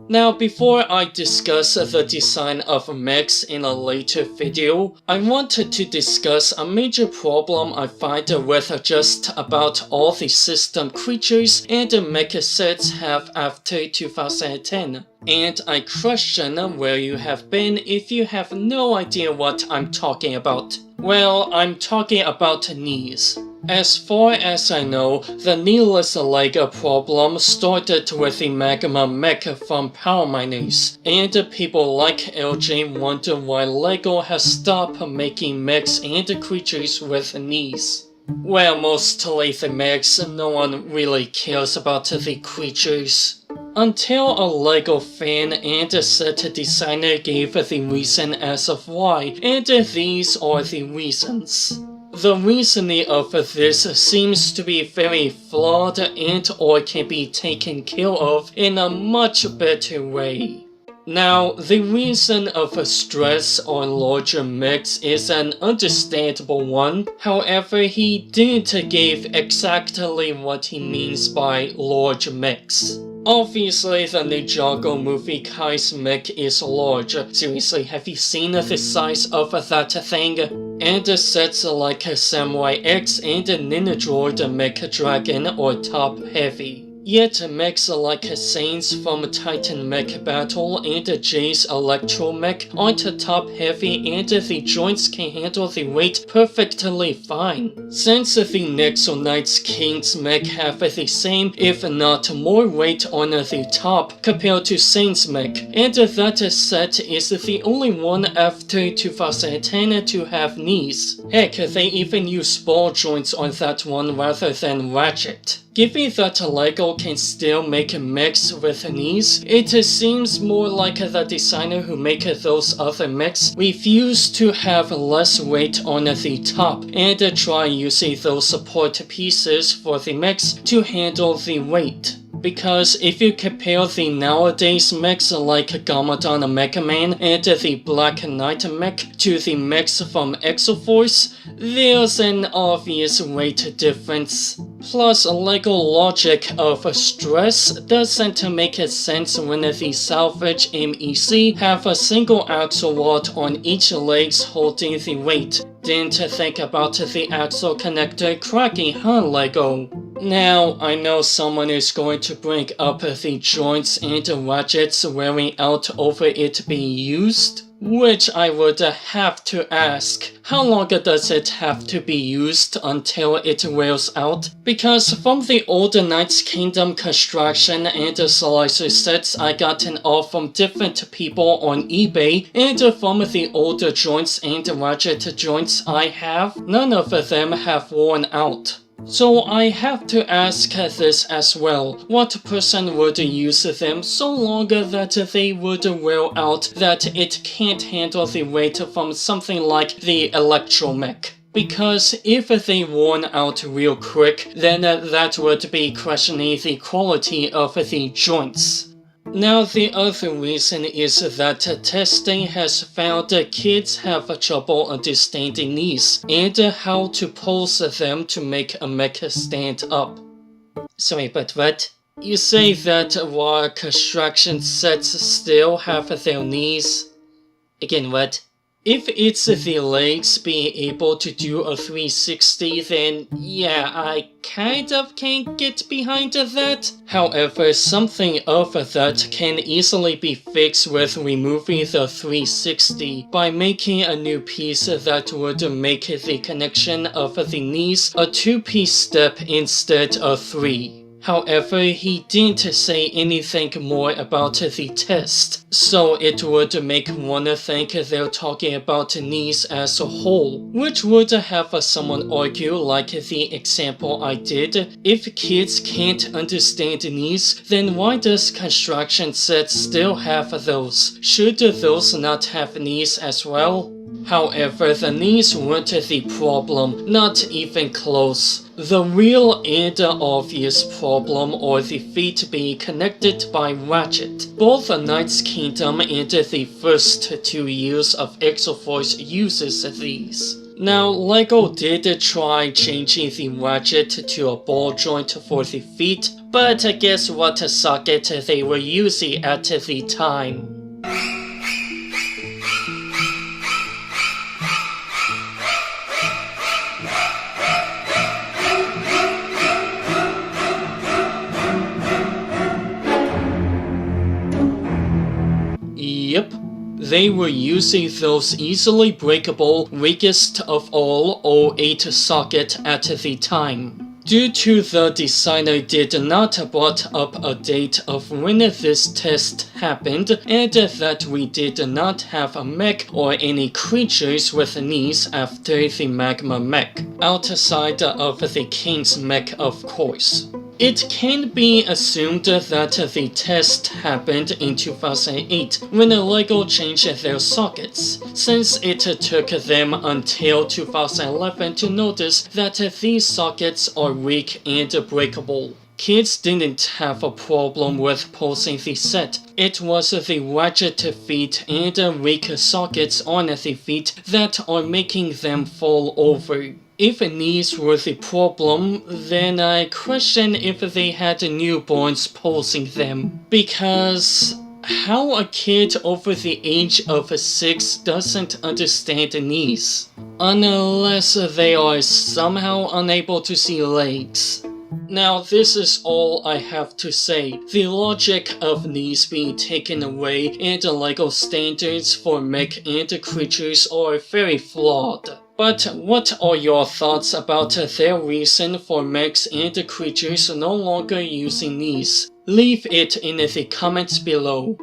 Now, before I discuss the design of mechs in a later video, I wanted to discuss a major problem I find with just about all the system creatures and mech sets have after 2010. And I question where you have been if you have no idea what I'm talking about. Well, I'm talking about knees. As far as I know, the kneeless leg problem started with the magma mech from Power Miners, and people like LJ wonder why LEGO has stopped making mechs and creatures with knees. Well, mostly the mechs, no one really cares about the creatures. Until a LEGO fan and set designer gave the reason as of why, and these are the reasons. The reasoning of this seems to be very flawed and or can be taken care of in a much better way. Now, the reason of stress on larger mechs is an understandable one. However, he didn't give exactly what he means by large mechs. Obviously, the Ninjago movie Kai's mech is large. Seriously, have you seen the size of that thing? And sets like Samurai X and Ninja Droid Mech Dragon are top heavy. Yet mechs like Saints from Titan Mech Battle and Jay's Electro Mech aren't top heavy, and the joints can handle the weight perfectly fine. Since the Nexo Knights King's mech have the same if not more weight on the top compared to Saints mech, and that set is the only one after 2010 to have knees. Heck, they even use ball joints on that one rather than ratchet. Given that LEGO can still make mechs with knees, it seems more like the designer who make those other mechs refused to have less weight on the top and try using those support pieces for the mechs to handle the weight. Because if you compare the nowadays mechs like Gamadon Mega Man and the Black Knight mech to the mechs from exo-force, there's an obvious weight difference. Plus, LEGO logic of stress doesn't make sense when the salvage MEC have a single axle rod on each legs holding the weight. Didn't think about the axle connector cracking, huh, LEGO? Now, I know someone is going to bring up the joints and ratchets wearing out over it being used, which I would have to ask, how long does it have to be used until it wears out? Because from the older Knights Kingdom construction and slicer sets I gotten all from different people on eBay, and from the older joints and ratchet joints I have, none of them have worn out. So I have to ask this as well. What person would use them so long that they would wear out that it can't handle the weight from something like the Electro Mech? Because if they worn out real quick, then that would be questioning the quality of the joints. Now, the other reason is that testing has found kids have trouble understanding knees and how to pose them to make a mech stand up. Sorry, but what? You say that while construction sets still have their knees? Again, what? If it's the legs being able to do a 360, then yeah, I kind of can get behind that. However, something of that can easily be fixed with removing the 360 by making a new piece that would make the connection of the knees a 2-piece step instead of 3. However, he didn't say anything more about the test, so it would make one think they're talking about knees as a whole, which would have someone argue, like the example I did, if kids can't understand knees, then why does construction sets still have those? Should those not have knees as well? However, the knees weren't the problem, not even close. The real and obvious problem are the feet being connected by ratchet. Both Knight's Kingdom and the first 2 years of exo-force uses these. Now, LEGO did try changing the ratchet to a ball joint for the feet, but guess what socket they were using at the time? Yep, they were using those easily breakable, weakest of all 08 socket at the time. Due to the designer did not brought up a date of when this test happened, and that we did not have a mech or any creatures with knees after the Magma mech, outside of the King's mech of course. It can be assumed that the test happened in 2008 when LEGO changed their sockets, since it took them until 2011 to notice that these sockets are weak and breakable. Kids didn't have a problem with pulsing the set. It was the ratchet feet and weak sockets on the feet that are making them fall over. If knees were the problem, then I question if they had newborns pulsing them. Because how a kid over the age of 6 doesn't understand knees? Unless they are somehow unable to see legs. Now, this is all I have to say. The logic of knees being taken away and LEGO standards for mech and creatures are very flawed. But what are your thoughts about their reason for mechs and creatures no longer using knees? Leave it in the comments below.